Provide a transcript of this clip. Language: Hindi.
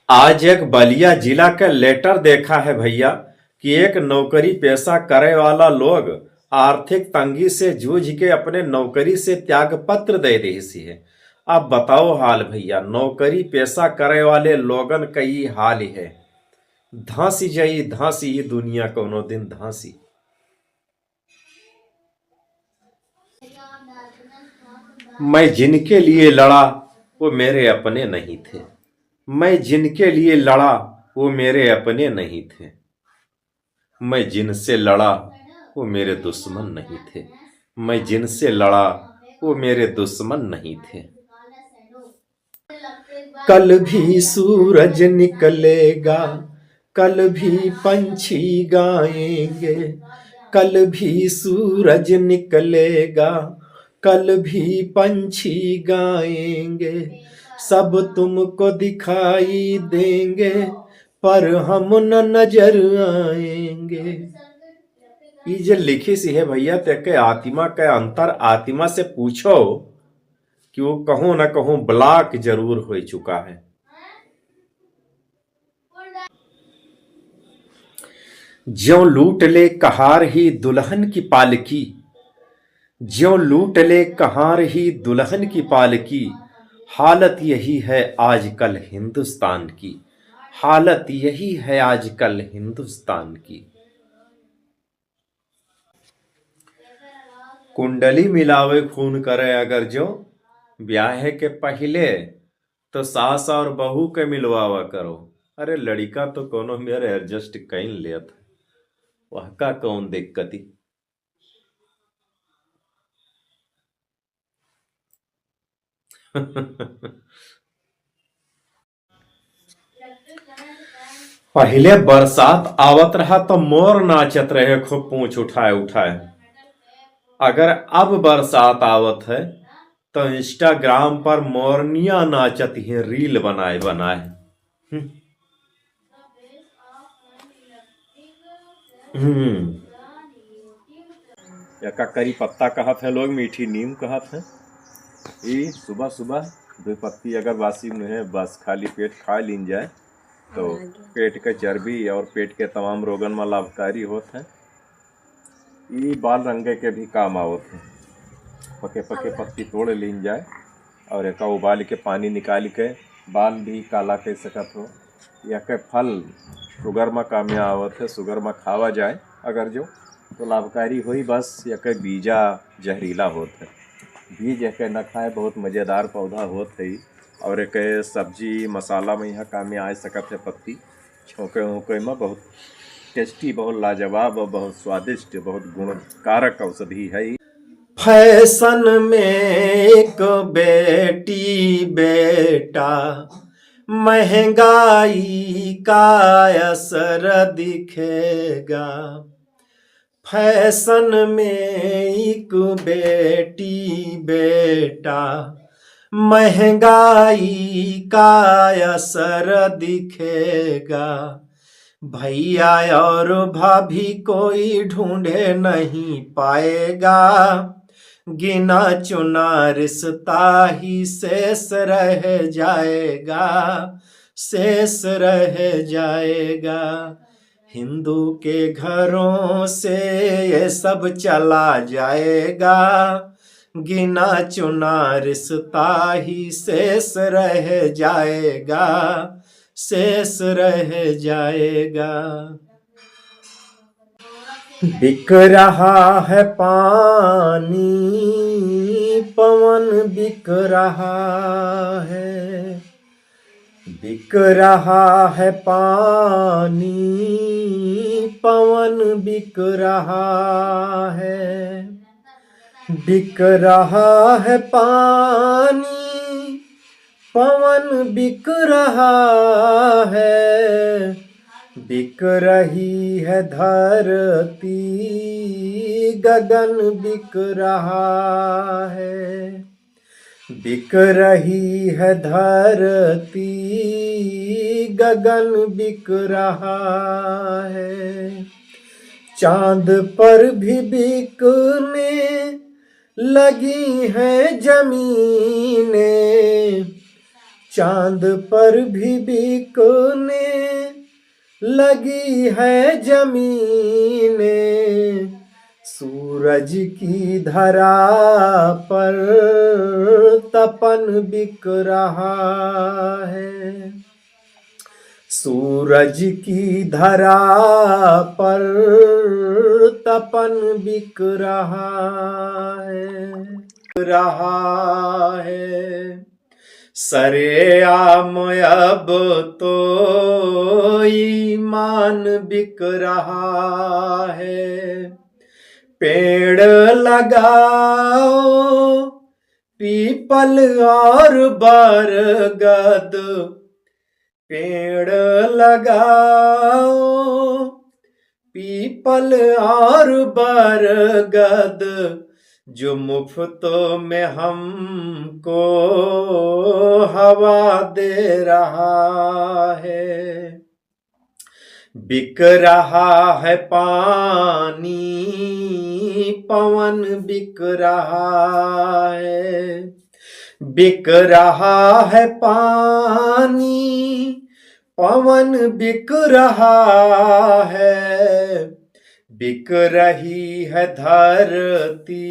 आज एक बलिया जिला का लेटर देखा है भैया कि एक नौकरी पेशा करे वाला लोग आर्थिक तंगी से जूझ के अपने नौकरी से त्याग पत्र दे रही है। अब बताओ हाल भैया, नौकरी पेशा करे वाले लोगन का ही हाल है। धांसी जाई धांसी, ये दुनिया कोनो दिन धांसी। मैं जिनके लिए लड़ा वो मेरे अपने नहीं थे। मैं जिनके लिए लड़ा वो मेरे अपने नहीं थे। मैं जिनसे लड़ा वो मेरे दुश्मन नहीं थे। मैं जिनसे लड़ा वो मेरे दुश्मन नहीं थे। कल भी सूरज निकलेगा, कल भी पंछी गाएंगे। कल भी सूरज निकलेगा, कल भी पंछी गाएंगे। सब तुमको दिखाई देंगे, पर हम न नजर आएंगे। ये जो लिखी सी है भैया, ते के आत्मा के अंतर आत्मा से पूछो कि वो कहूं ना कहूं ब्लॉक जरूर हो चुका है। ज्यों लूट ले कहार ही दुल्हन की पालकी, ज्यों लूट ले कहार ही दुल्हन की पालकी। हालत यही है आजकल हिंदुस्तान की। हालत यही है आजकल हिंदुस्तान की। कुंडली मिलावे खून करे अगर जो ब्याह के पहले, तो सास और बहू के मिलवावा करो। अरे लड़का तो कोनो मेरे एडजस्ट कहीं लेत, वह का कौन दिक्कती। पहले बरसात आवत रहा तो मोर नाचत रहे खूब पूंछ उठाए उठाए। अगर अब बरसात आवत है तो इंस्टाग्राम पर मोरनिया नाचत है रील बनाए बनाए। हम्म या करी पत्ता कहत है लोग, मीठी नीम कहत है। ये सुबह सुबह दो पत्ती अगर वासी में बस खाली पेट खा लीन जाए तो पेट के चर्बी और पेट के तमाम रोगन में लाभकारी होते हैं। ये बाल रंगे के भी काम आवत है। पके पके पत्ती तोड़ लीन जाए और एक उबाल के पानी निकाल के बाल भी काला कर सकत हो। या के फल शुगर में काम में आवत है, शुगर में खावा जाए अगर जो तो लाभकारी हुई। बस या के बीजा जहरीला होता है, बीज एक न खाए बहुत मज़ेदार पौधा होत है। और एक सब्जी मसाला में यहाँ काम में आ सकत है। पत्ती छोंके वोंके में बहुत टेस्टी, बहुत लाजवाब और बहुत स्वादिष्ट, बहुत गुणकारक औषधि है। फैशन में एक बेटी बेटा, महंगाई का असर दिखेगा। फैशन में एक बेटी बेटा, महंगाई का असर दिखेगा। भैया और भाभी कोई ढूंढे नहीं पाएगा। गिना चुना रिश्ता ही शेष रह जाएगा, शेष रह जाएगा। हिंदू के घरों से ये सब चला जाएगा। गिना चुना रिश्ता ही शेष रह जाएगा, शेष रह जाएगा। बिक रहा है पानी, पवन बिक रहा है। बिक रहा है पानी, पवन बिक रहा है। बिक रहा है पानी, पवन बिक रहा है। बिक रही है धरती, गगन बिक रहा है। बिक रही है धरती, गगन बिक रहा है। चांद पर भी बिकने लगी है जमीनें, चांद पर भी बिकने लगी है जमीनें, सूरज की धरा पर तपन बिक रहा है। सूरज की धरा पर तपन बिक रहा है। सरेआम अब तो ईमान बिक रहा है। पेड़ लगाओ पीपल और बरगद, पेड़ लगाओ पीपल और बरगद, जो मुफ्तों में हमको हवा दे रहा है। बिक रहा है पानी, पवन बिक रहा है। बिक रहा है पानी, पवन बिक रहा है। बिक रही है धरती,